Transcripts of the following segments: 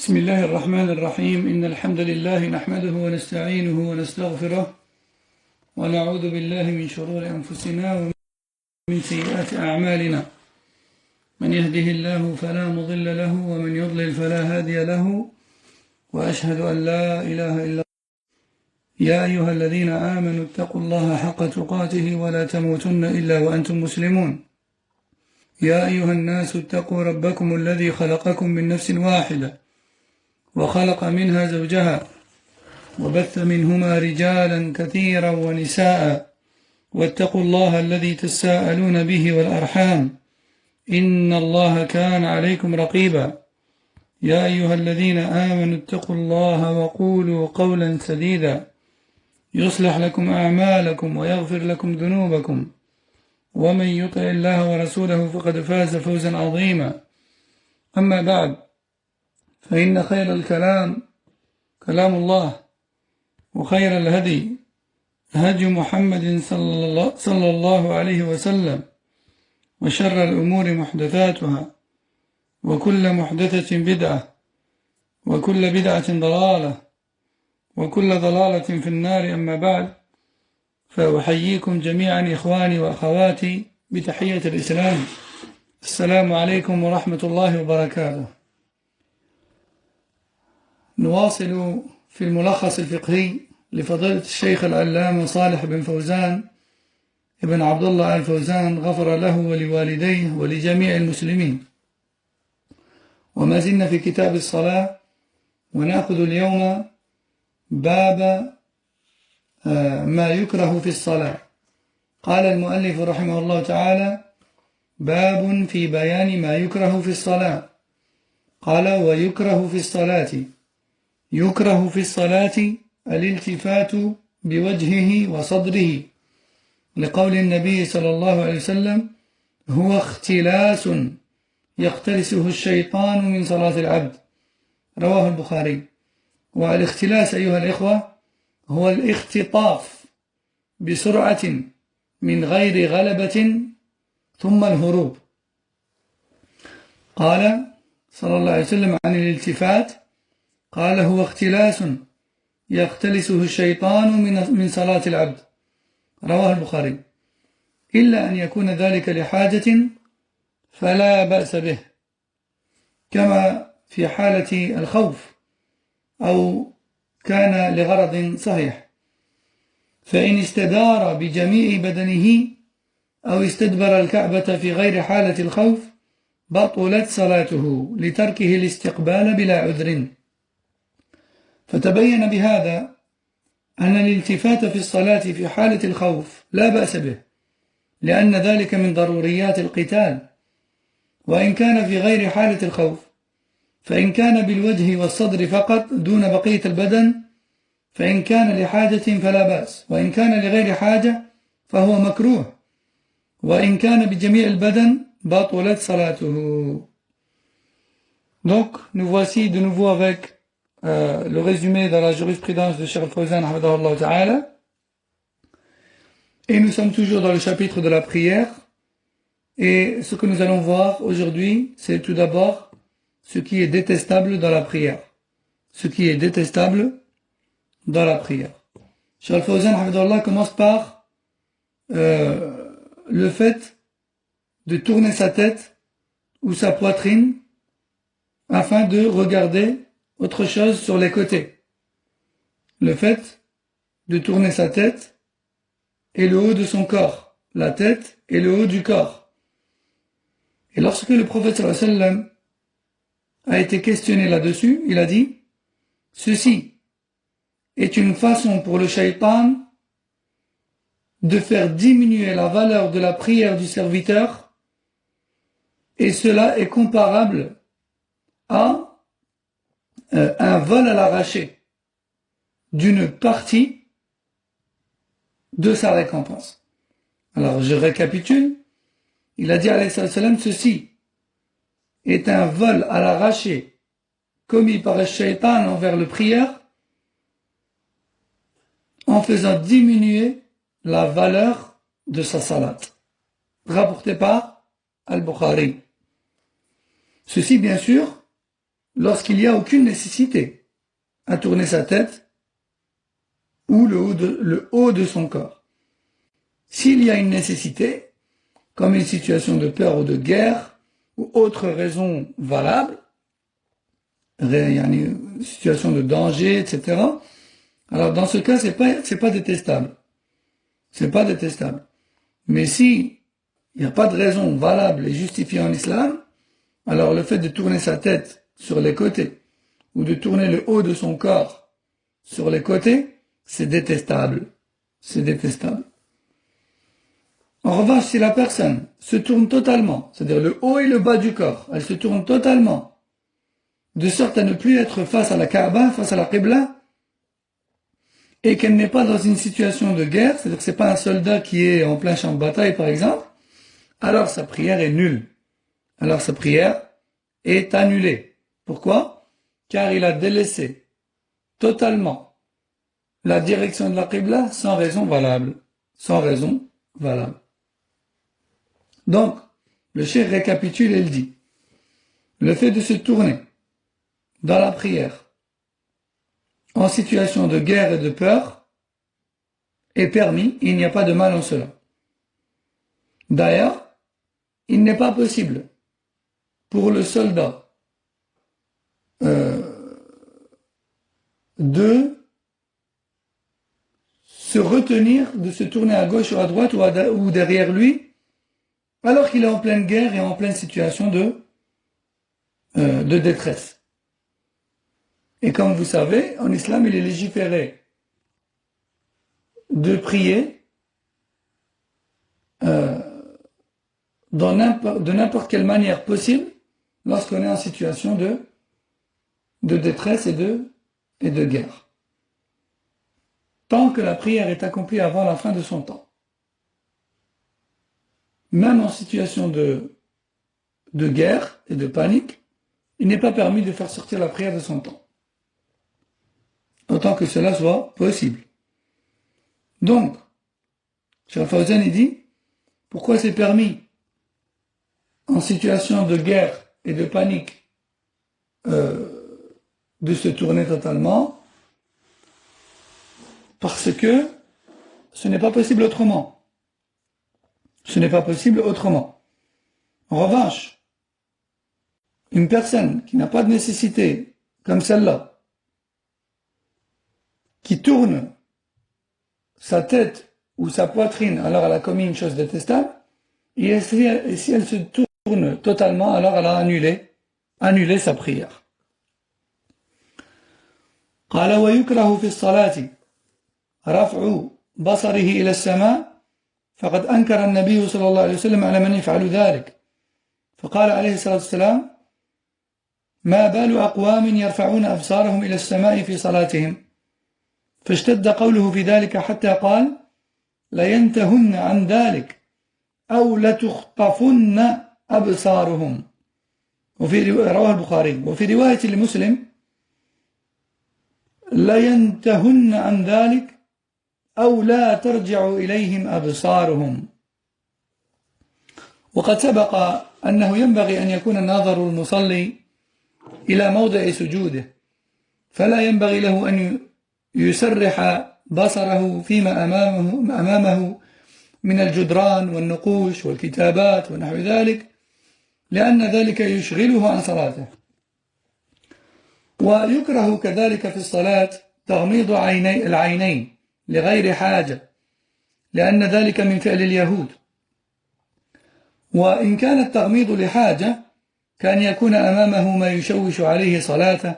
بسم الله الرحمن الرحيم إن الحمد لله نحمده ونستعينه ونستغفره ونعوذ بالله من شرور أنفسنا ومن سيئات أعمالنا من يهده الله فلا مضل له ومن يضلل فلا هادي له وأشهد أن لا إله إلا الله. يا أيها الذين آمنوا اتقوا الله حق تقاته ولا تموتن إلا وأنتم مسلمون. يا أيها الناس اتقوا ربكم الذي خلقكم من نفس واحدة وخلق منها زوجها وبث منهما رجالا كثيرا ونساء واتقوا الله الذي تساءلون به والأرحام إن الله كان عليكم رقيبا. يا أيها الذين آمنوا اتقوا الله وقولوا قولا سديدا يصلح لكم أعمالكم ويغفر لكم ذنوبكم ومن يطع الله ورسوله فقد فاز فوزا عظيما. أما بعد فإن خير الكلام كلام الله وخير الهدي هدي محمد صلى الله عليه وسلم وشر الأمور محدثاتها وكل محدثة بدعة وكل بدعة ضلالة وكل ضلالة في النار. أما بعد فأحييكم جميعا إخواني وأخواتي بتحية الإسلام. السلام عليكم ورحمة الله وبركاته. نواصل في الملخص الفقهي لفضيلة الشيخ العلامة صالح بن فوزان ابن عبد الله الفوزان غفر له ولوالديه ولجميع المسلمين، وما زلنا في كتاب الصلاة، ونأخذ اليوم باب ما يكره في الصلاة. قال المؤلف رحمه الله تعالى: باب في بيان ما يكره في الصلاة. قال: ويكره في الصلاة. يكره في الصلاة الالتفات بوجهه وصدره، لقول النبي صلى الله عليه وسلم: هو اختلاس يختلسه الشيطان من صلاة العبد. رواه البخاري. والاختلاس أيها الإخوة هو الاختطاف بسرعة من غير غلبة ثم الهروب. قال صلى الله عليه وسلم عن الالتفات، قال: هو اختلاس يختلسه الشيطان من صلاة العبد. رواه البخاري. إلا أن يكون ذلك لحاجة فلا بأس به، كما في حالة الخوف، أو كان لغرض صحيح. فإن استدار بجميع بدنه أو استدبر الكعبة في غير حالة الخوف بطلت صلاته لتركه الاستقبال بلا عذر. فتبين بهذا أن الالتفات في الصلاة في حالة الخوف لا بأس به، لأن ذلك من ضروريات القتال. وإن كان في غير حالة الخوف، فإن كان بالوجه والصدر فقط دون بقية البدن فإن كان لحاجة فلا بأس، وإن كان لغير حاجة فهو مكروه، وإن كان بجميع البدن بطلت صلاته. Donc, nous voici de nouveau avec le résumé de la jurisprudence de Cheikh Al-Fawzan hafidhahullah ta'ala, et nous sommes toujours dans le chapitre de la prière. Et ce que nous allons voir aujourd'hui, c'est tout d'abord ce qui est détestable dans la prière. Ce qui est détestable dans la prière. Cheikh Al-Fawzan hafidhahullah commence par le fait de tourner sa tête ou sa poitrine afin de regarder autre chose sur les côtés. Le fait de tourner sa tête et le haut de son corps, la tête et le haut du corps. Et lorsque le prophète sallallahu alayhi wa sallam a été questionné là-dessus, il a dit: ceci est une façon pour le shaitan de faire diminuer la valeur de la prière du serviteur, et cela est comparable à un vol à l'arraché d'une partie de sa récompense. Alors je récapitule. Il a dit alayhi salam: ceci est un vol à l'arraché commis par le shaitan envers le prière, en faisant diminuer la valeur de sa salat. Rapporté par Al-Bukhari. Ceci, bien sûr, lorsqu'il n'y a aucune nécessité à tourner sa tête ou le haut de son corps. S'il y a une nécessité, comme une situation de peur ou de guerre, ou autre raison valable, une situation de danger, etc., alors dans ce cas, c'est pas détestable. C'est pas détestable. Mais si il n'y a pas de raison valable et justifiée en islam, alors le fait de tourner sa tête sur les côtés, ou de tourner le haut de son corps sur les côtés, c'est détestable. C'est détestable. En revanche, si la personne se tourne totalement, c'est-à-dire le haut et le bas du corps, elle se tourne totalement, de sorte à ne plus être face à la Kaaba, face à la Qibla, et qu'elle n'est pas dans une situation de guerre, c'est-à-dire que c'est pas un soldat qui est en plein champ de bataille, par exemple, alors sa prière est nulle. Alors sa prière est annulée. Pourquoi? Car il a délaissé totalement la direction de la Qibla sans raison valable. Sans raison valable. Donc, le cheikh récapitule et il dit, le fait de se tourner dans la prière en situation de guerre et de peur est permis, il n'y a pas de mal en cela. D'ailleurs, il n'est pas possible pour le soldat de se retenir, de se tourner à gauche ou à droite ou derrière lui, alors qu'il est en pleine guerre et en pleine situation de détresse. Et comme vous savez, en islam, il est légiféré de prier de n'importe quelle manière possible lorsqu'on est en situation de détresse et de guerre. Tant que la prière est accomplie avant la fin de son temps. Même en situation de guerre et de panique, il n'est pas permis de faire sortir la prière de son temps. Autant que cela soit possible. Donc, Cheikh Fawzan dit, pourquoi c'est permis en situation de guerre et de panique de se tourner totalement? Parce que ce n'est pas possible autrement. Ce n'est pas possible autrement. En revanche, une personne qui n'a pas de nécessité, comme celle-là, qui tourne sa tête ou sa poitrine, alors elle a commis une chose détestable, et si elle se tourne totalement, alors elle a annulé sa prière. قال ويكره في الصلاة رفع بصره إلى السماء فقد أنكر النبي صلى الله عليه وسلم على من يفعل ذلك فقال عليه الصلاة والسلام ما بال أقوام يرفعون أبصارهم إلى السماء في صلاتهم فاشتد قوله في ذلك حتى قال لينتهن عن ذلك أو لتخطفن أبصارهم رواه البخاري وفي رواية لمسلم لينتهن عن ذلك أو لا ترجع إليهم أبصارهم وقد سبق أنه ينبغي أن يكون الناظر المصلي إلى موضع سجوده فلا ينبغي له أن يسرح بصره فيما أمامه من الجدران والنقوش والكتابات ونحو ذلك لأن ذلك يشغله عن صلاته ويكره كذلك في الصلاة تغميض العينين لغير حاجة لأن ذلك من فعل اليهود وإن كان التغميض لحاجة كان يكون أمامه ما يشوش عليه صلاته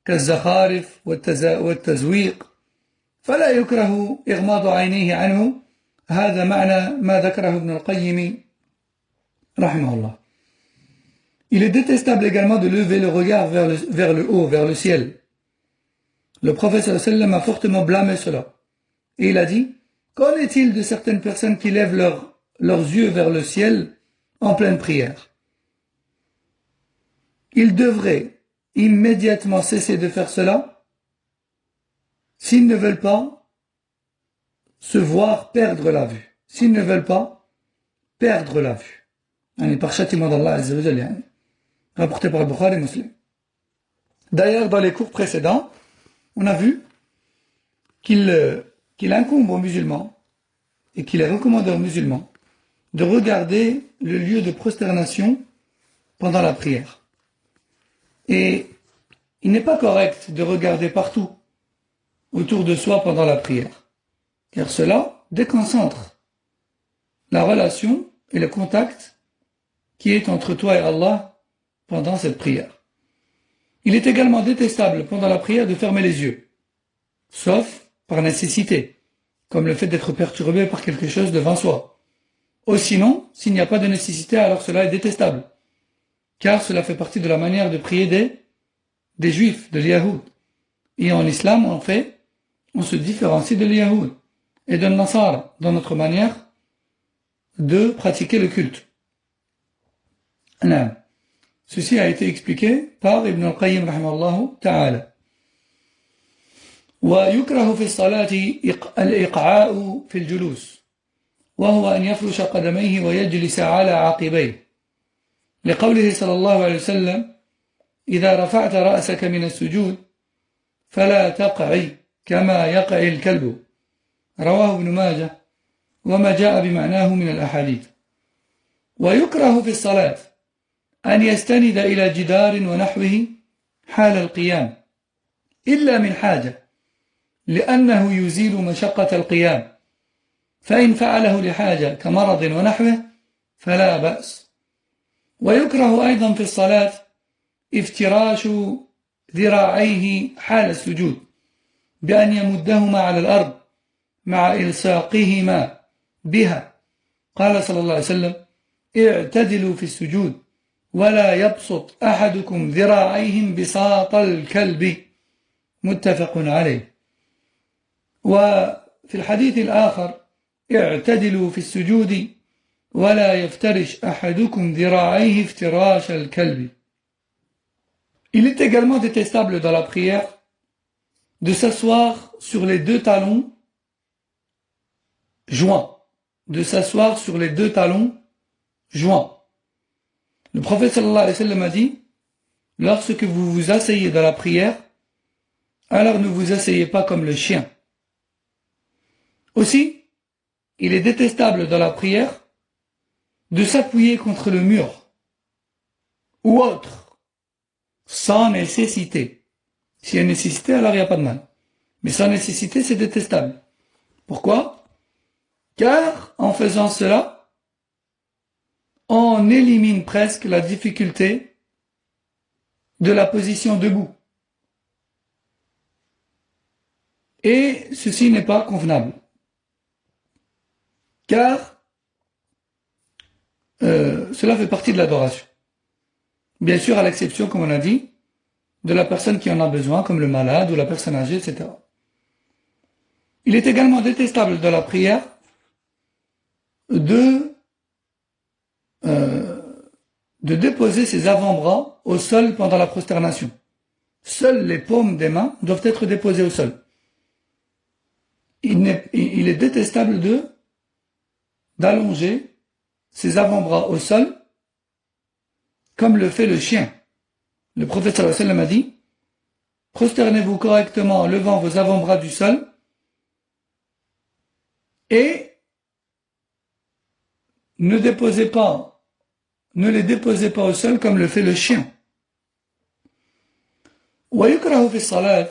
كالزخارف والتزويق فلا يكره إغماض عينيه عنه هذا معنى ما ذكره ابن القيم رحمه الله. Il est détestable également de lever le regard vers le haut, vers le ciel. Le prophète sallallahu alayhi wa sallam a fortement blâmé cela. Et il a dit, qu'en est-il de certaines personnes qui lèvent leurs yeux vers le ciel en pleine prière? Ils devraient immédiatement cesser de faire cela s'ils ne veulent pas se voir perdre la vue. S'ils ne veulent pas perdre la vue. Par châtiment d'Allah Azza wa Jalla, rapporté par Bukhari et Muslim. D'ailleurs, dans les cours précédents, on a vu qu'il incombe aux musulmans et qu'il est recommandé aux musulmans de regarder le lieu de prosternation pendant la prière. Et il n'est pas correct de regarder partout autour de soi pendant la prière, car cela déconcentre la relation et le contact qui est entre toi et Allah pendant cette prière. Il est également détestable pendant la prière de fermer les yeux, sauf par nécessité, comme le fait d'être perturbé par quelque chose devant soi. Ou sinon, s'il n'y a pas de nécessité, alors cela est détestable, car cela fait partie de la manière de prier des juifs, de l'Yahoud. Et en islam, en fait, on se différencie de l'Yahoud et de Nasara dans notre manière de pratiquer le culte. Ceci a été expliqué par Ibn al-Qayyim rahimahullah ta'ala. ويكره في الصلاة الإقعاء في الجلوس وهو أن يفرش قدميه ويجلس على عقبيه لقوله صلى الله عليه وسلم إذا رفعت رأسك من السجود فلا تقعي كما يقع الكلب رواه ابن ماجه وما جاء بمعناه من الأحاديث. ويكره في الصلاة أن يستند إلى جدار ونحوه حال القيام إلا من حاجة لأنه يزيل مشقة القيام فإن فعله لحاجة كمرض ونحوه فلا بأس. ويكره أيضا في الصلاة افتراش ذراعيه حال السجود بأن يمدهما على الأرض مع إلصاقهما بها قال صلى الله عليه وسلم اعتدلوا في السجود ولا يبسط أحدكم ذراعيه بساط الكلب متفق عليه. وفي الحديث الآخر اعتدلوا في السجود ولا يفترش أحدكم ذراعيه افتراش الكلب. Il est également détestable dans la prière de s'asseoir sur les deux talons joints. De s'asseoir sur les deux talons joints. Le prophète sallallahu alayhi wa sallam a dit, lorsque vous vous asseyez dans la prière, alors ne vous asseyez pas comme le chien. Aussi, il est détestable dans la prière de s'appuyer contre le mur ou autre, sans nécessité. S'il y a nécessité, alors il n'y a pas de mal. Mais sans nécessité, c'est détestable. Pourquoi? Car en faisant cela, on élimine presque la difficulté de la position debout. Et ceci n'est pas convenable. Car cela fait partie de l'adoration. Bien sûr, à l'exception, comme on a dit, de la personne qui en a besoin, comme le malade ou la personne âgée, etc. Il est également détestable dans la prière de déposer ses avant-bras au sol pendant la prosternation. Seules les paumes des mains doivent être déposées au sol. Il est détestable d'allonger ses avant-bras au sol comme le fait le chien. Le prophète sallallahu alayhi wa sallam a dit « Prosternez-vous correctement en levant vos avant-bras du sol et ne les déposez pas au sol comme le fait le chien. » ويكره في الصلاة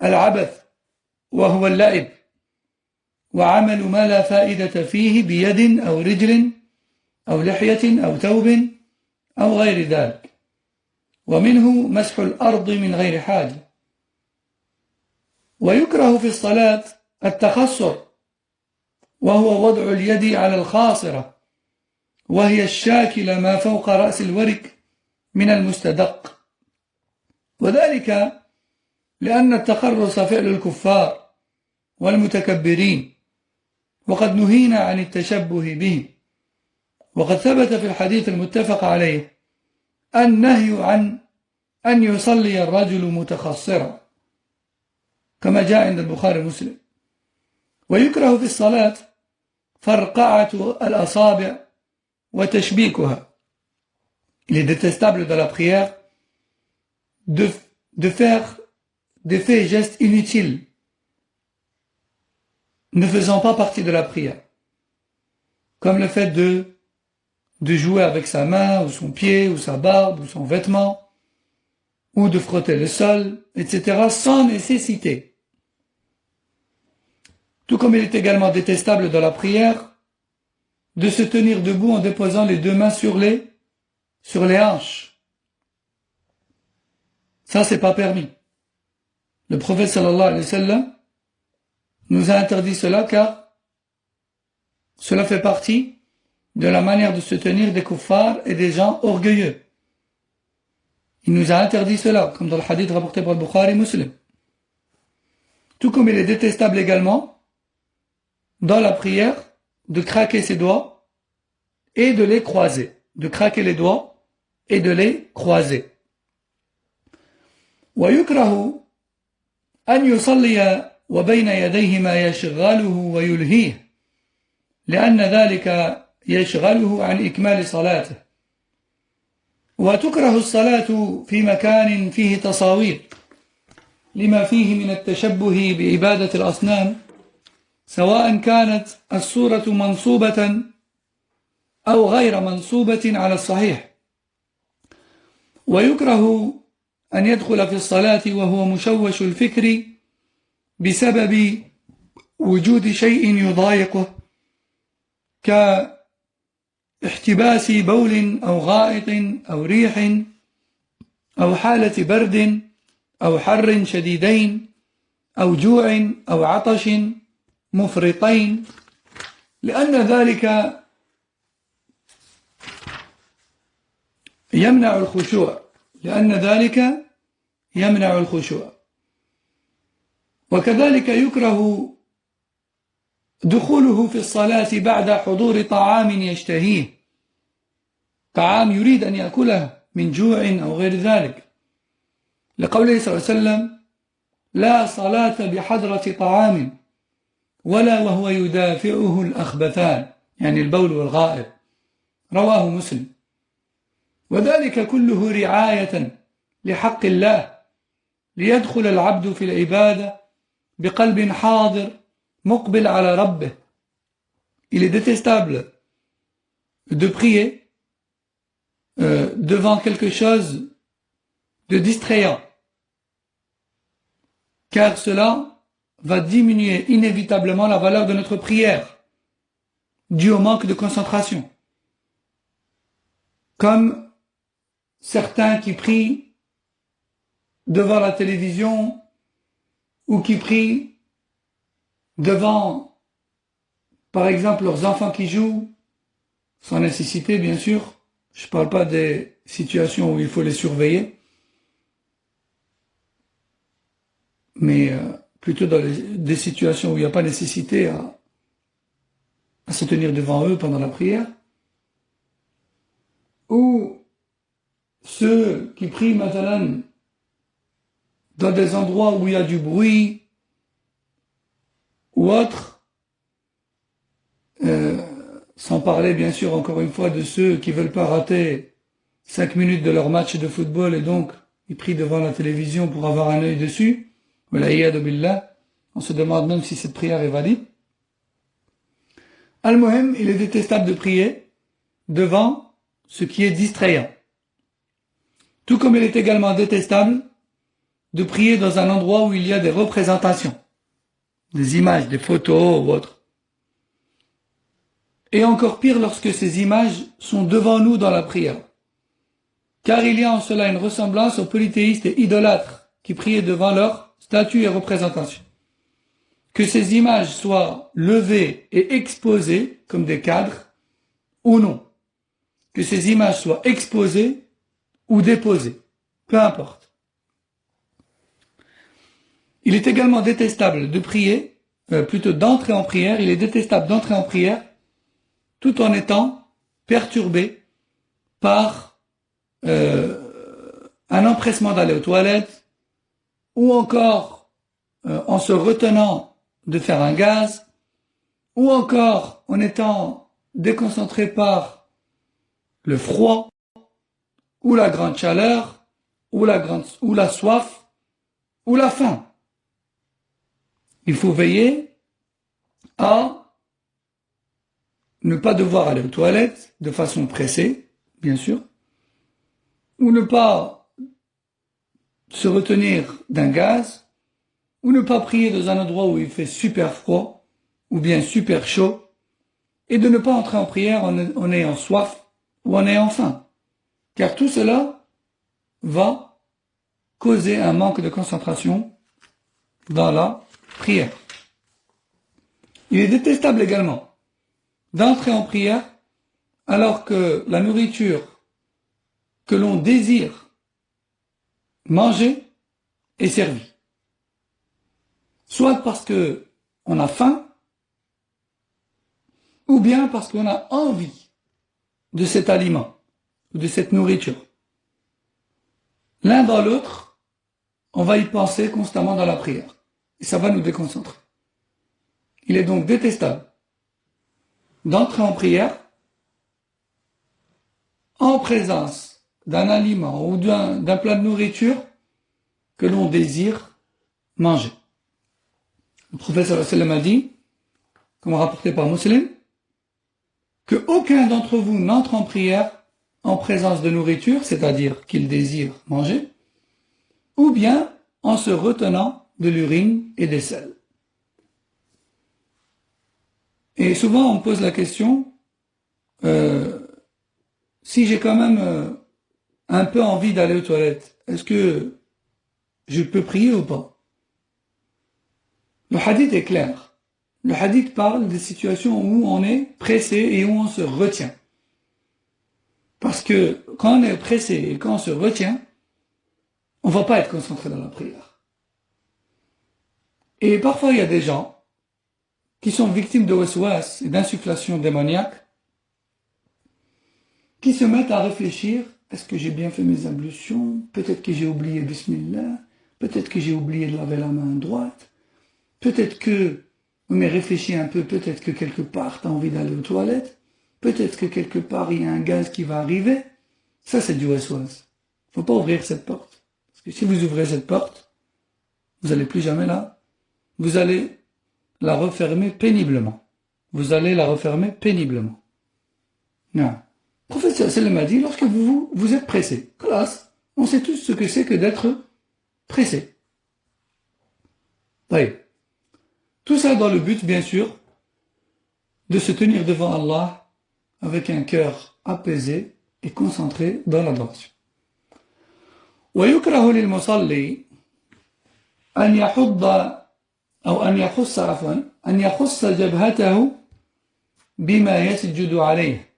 العبث وهو اللعب وعمل ما لا فائدة فيه بيد أو رجل أو لحية أو ثوب أو غير ذلك ومنه مسح الأرض من غير حاجة. ويكره في الصلاة التخصر وهو وضع اليد على الخاصرة وهي الشاكلة ما فوق رأس الورك من المستدق وذلك لأن التخرص فعل الكفار والمتكبرين وقد نهينا عن التشبه به وقد ثبت في الحديث المتفق عليه النهي عن أن يصلي الرجل متخصرا كما جاء عند البخاري ومسلم. ويكره في الصلاة فرقعة الأصابع وتشبيكها. Il est détestable dans la prière de faire des faits et gestes inutiles, ne faisant pas partie de la prière. Comme le fait de jouer avec sa main, ou son pied, ou sa barbe, ou son vêtement, ou de frotter le sol, etc., sans nécessité. Tout comme il est également détestable dans la prière de se tenir debout en déposant les deux mains sur les hanches. Ça, c'est pas permis. Le prophète sallallahu alayhi wa sallam nous a interdit cela car cela fait partie de la manière de se tenir des kuffars et des gens orgueilleux. Il nous a interdit cela, comme dans le hadith rapporté par le Bukhari Muslim. Tout comme il est détestable également, dans la prière, de craquer ses doigts et de les croiser. De craquer les doigts et de les croiser. ويكره أن يصلي وبين يديه ما يشغله ويلهيه لأن ذلك يشغله عن إكمال صلاته وتكره الصلاة في مكان فيه تصاوير لما فيه من التشبه بعبادة الأصنام سواء كانت الصورة منصوبة أو غير منصوبة على الصحيح ويكره أن يدخل في الصلاة وهو مشوش الفكر بسبب وجود شيء يضايقه كاحتباس بول أو غائط أو ريح أو حالة برد أو حر شديدين أو جوع أو عطش مفرطين لأن ذلك يمنع الخشوع وكذلك يكره دخوله في الصلاة بعد حضور طعام يشتهيه طعام يريد أن يأكله من جوع أو غير ذلك لقوله صلى الله عليه وسلم لا صلاة بحضرة طعام ولا وهو يدافعه الأخبثان يعني البول والغائط رواه مسلم وذلك كله رعاية لحق الله ليدخل العبد في العبادة بقلب حاضر مقبل على ربه. Il est détestable de prier devant quelque chose de distrayant, car cela va diminuer inévitablement la valeur de notre prière, dû au manque de concentration. Comme certains qui prient devant la télévision ou qui prient devant, par exemple, leurs enfants qui jouent, sans nécessité, bien sûr. Je ne parle pas des situations où il faut les surveiller, mais plutôt dans des situations où il n'y a pas nécessité à se tenir devant eux pendant la prière. Ou ceux qui prient maintenant dans des endroits où il y a du bruit ou autre, sans parler bien sûr encore une fois de ceux qui veulent pas rater 5 minutes de leur match de football et donc ils prient devant la télévision pour avoir un œil dessus. On se demande même si cette prière est valide. Al-Muhim, il est détestable de prier devant ce qui est distrayant. Tout comme il est également détestable de prier dans un endroit où il y a des représentations, des images, des photos ou autres. Et encore pire lorsque ces images sont devant nous dans la prière. Car il y a en cela une ressemblance aux polythéistes et idolâtres qui priaient devant leurs statues et représentations. Que ces images soient levées et exposées comme des cadres ou non. Que ces images soient exposées ou déposées. Peu importe. Il est également détestable de prier, plutôt d'entrer en prière, il est détestable d'entrer en prière tout en étant perturbé par un empressement d'aller aux toilettes ou encore en se retenant de faire un gaz ou encore en étant déconcentré par le froid ou la grande chaleur ou la soif ou la faim. Il faut veiller à ne pas devoir aller aux toilettes de façon pressée, bien sûr, ou ne pas se retenir d'un gaz, ou ne pas prier dans un endroit où il fait super froid, ou bien super chaud, et de ne pas entrer en prière en ayant soif ou en ayant faim. Car tout cela va causer un manque de concentration dans la prière. Il est détestable également d'entrer en prière alors que la nourriture que l'on désire manger est servie. Soit parce qu'on a faim, ou bien parce qu'on a envie de cet aliment ou de cette nourriture. L'un dans l'autre, on va y penser constamment dans la prière. Et ça va nous déconcentrer. Il est donc détestable d'entrer en prière en présence d'un aliment ou d'un plat de nourriture que l'on désire manger. Le prophète sallallahu alayhi wa sallam a dit, comme rapporté par Muslim, que aucun d'entre vous n'entre en prière en présence de nourriture, c'est-à-dire qu'il désire manger, ou bien en se retenant de l'urine et des selles. Et souvent on me pose la question, si j'ai quand même un peu envie d'aller aux toilettes, est-ce que je peux prier ou pas? Le hadith est clair. Le hadith parle des situations où on est pressé et où on se retient. Parce que quand on est pressé et quand on se retient, on ne va pas être concentré dans la prière. Et parfois il y a des gens qui sont victimes de waswas et d'insufflation démoniaque, qui se mettent à réfléchir, est-ce que j'ai bien fait mes ablutions? Peut-être que j'ai oublié Bismillah, peut-être que j'ai oublié de laver la main droite, peut-être que, mais réfléchis un peu, peut-être que quelque part tu as envie d'aller aux toilettes, peut-être que quelque part il y a un gaz qui va arriver. Ça c'est du waswas. Faut pas ouvrir cette porte. Parce que si vous ouvrez cette porte, vous n'allez plus jamais là. Vous allez la refermer péniblement. Vous allez la refermer péniblement. Non. Le prophète sallam a dit, lorsque vous êtes pressé, classe, on sait tous ce que c'est que d'être pressé. Oui. Tout ça dans le but, bien sûr, de se tenir devant Allah avec un cœur apaisé et concentré dans l'adoration. ويكره للمصلي أن يحض أو أن يخص جبهته بما يسجد عليه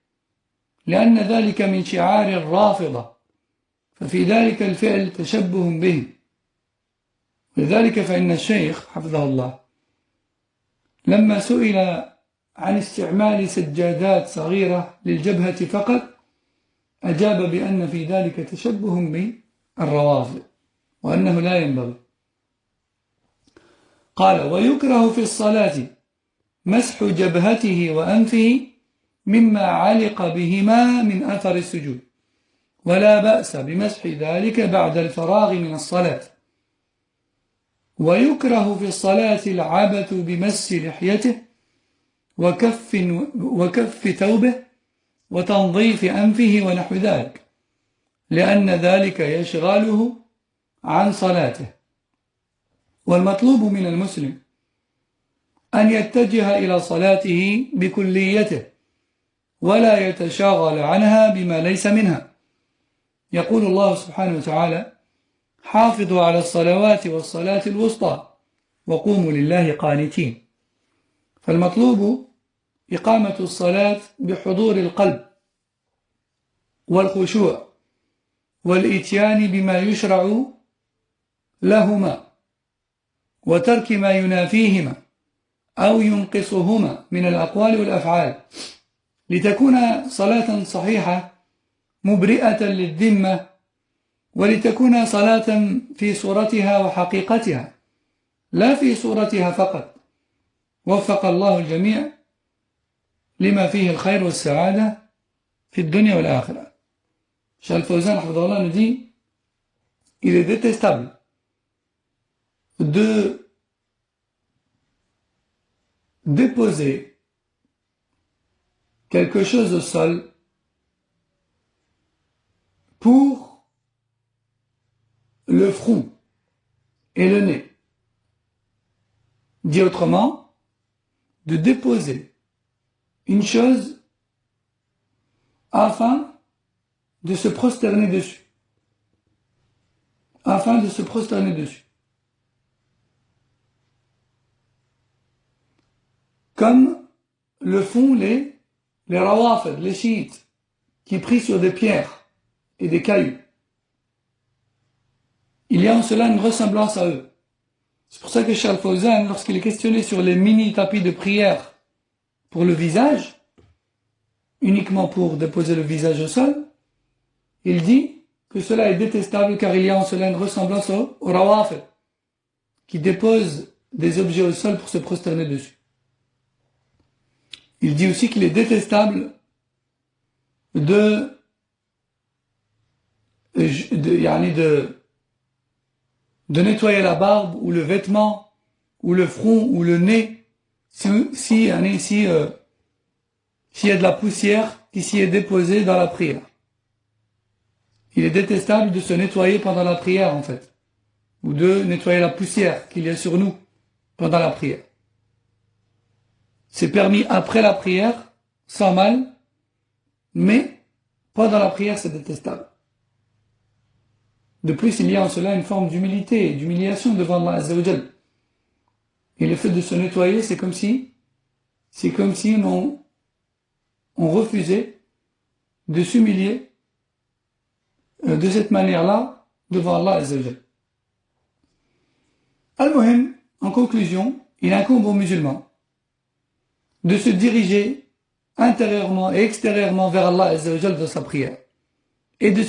لأن ذلك من شعار الرافضة ففي ذلك الفعل تشبه به ولذلك فإن الشيخ حفظه الله لما سئل عن استعمال سجادات صغيرة للجبهة فقط أجاب بأن في ذلك تشبه بالروافض وأنه لا ينبغي. قال ويكره في الصلاة مسح جبهته وأنفه مما علق بهما من أثر السجود ولا بأس بمسح ذلك بعد الفراغ من الصلاة. ويكره في الصلاة العبث بمس لحيته وكف ثوبه وتنظيف أنفه ونحو ذلك لأن ذلك يشغله عن صلاته. والمطلوب من المسلم أن يتجه إلى صلاته بكليته ولا يتشاغل عنها بما ليس منها. يقول الله سبحانه وتعالى حافظوا على الصلوات والصلاة الوسطى وقوموا لله قانتين. فالمطلوب إقامة الصلاة بحضور القلب والخشوع والإتيان بما يشرع لهما وترك ما ينافيهما أو ينقصهما من الأقوال والأفعال لتكون صلاة صحيحة مبرئة للذمة ولتكون صلاة في صورتها وحقيقتها لا في صورتها فقط. وفق الله الجميع لما فيه الخير والسعادة في الدنيا والآخرة. Cheikh Al-Fawzan, nous dit, il est détestable de déposer quelque chose au sol pour le front et le nez. Dit autrement, de déposer une chose afin de se prosterner dessus. Afin de se prosterner dessus. Comme le font les rawafid, les chiites, qui prient sur des pierres et des cailloux. Il y a en cela une ressemblance à eux. C'est pour ça que Cheikh Al-Fawzan, lorsqu'il est questionné sur les mini tapis de prière pour le visage, uniquement pour déposer le visage au sol, il dit que cela est détestable car il y a en cela une ressemblance aux rawafid, qui déposent des objets au sol pour se prosterner dessus. Il dit aussi qu'il est détestable de nettoyer la barbe ou le vêtement ou le front ou le nez s'il y a de la poussière qui s'y est déposée dans la prière. Il est détestable de se nettoyer pendant la prière en fait, ou de nettoyer la poussière qu'il y a sur nous pendant la prière. C'est permis après la prière, sans mal, mais pendant la prière c'est détestable. De plus, il y a en cela une forme d'humilité et d'humiliation devant Allah Azza wa Jal. Et le fait de se nettoyer, c'est comme si on refusait de s'humilier de cette manière-là devant Allah Azza wa Jal. Al-Muhim, en conclusion, il incombe aux musulmans de se diriger intérieurement et extérieurement vers Allah Azza wa Jal dans sa prière et de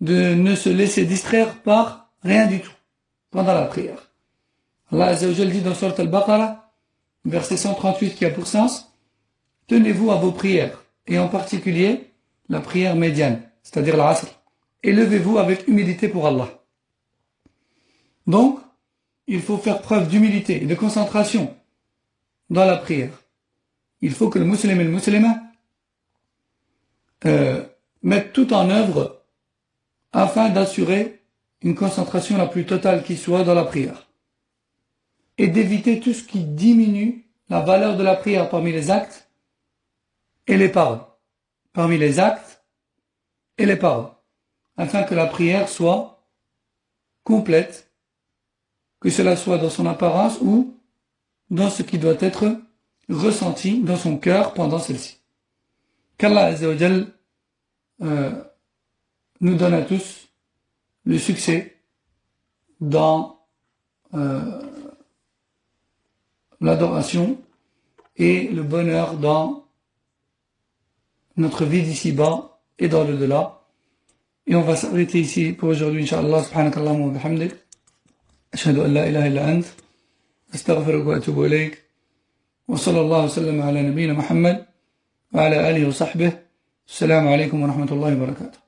ne se laisser distraire par rien du tout pendant la prière. Allah Azza wa Jal dit dans Surat Al-Baqarah, verset 138 qui a pour sens, tenez-vous à vos prières et en particulier la prière médiane, c'est-à-dire l'Asr, et levez-vous avec humilité pour Allah. Donc, il faut faire preuve d'humilité et de concentration dans la prière. Il faut que le musulman et le musulman mettent tout en œuvre afin d'assurer une concentration la plus totale qui soit dans la prière et d'éviter tout ce qui diminue la valeur de la prière parmi les actes et les paroles. Parmi les actes et les paroles, afin que la prière soit complète, que cela soit dans son apparence ou dans ce qui doit être ressenti dans son cœur pendant celle-ci. Qu'Allah Azza wa Jal nous donne à tous le succès dans l'adoration et le bonheur dans notre vie d'ici-bas et dans l'au-delà. Et on va s'arrêter ici pour aujourd'hui, Inch'Allah. Subhanakallahumma wa bihamdik. Ashhadu an la ilaha illa ant. Astaghfiruka wa atubu ilayk. Wa sallallahu wa sallam ala nabiyyina Muhammad wa ala alihi wa sahbihi. Assalamu alaikum wa rahmatullahi wa barakatuh.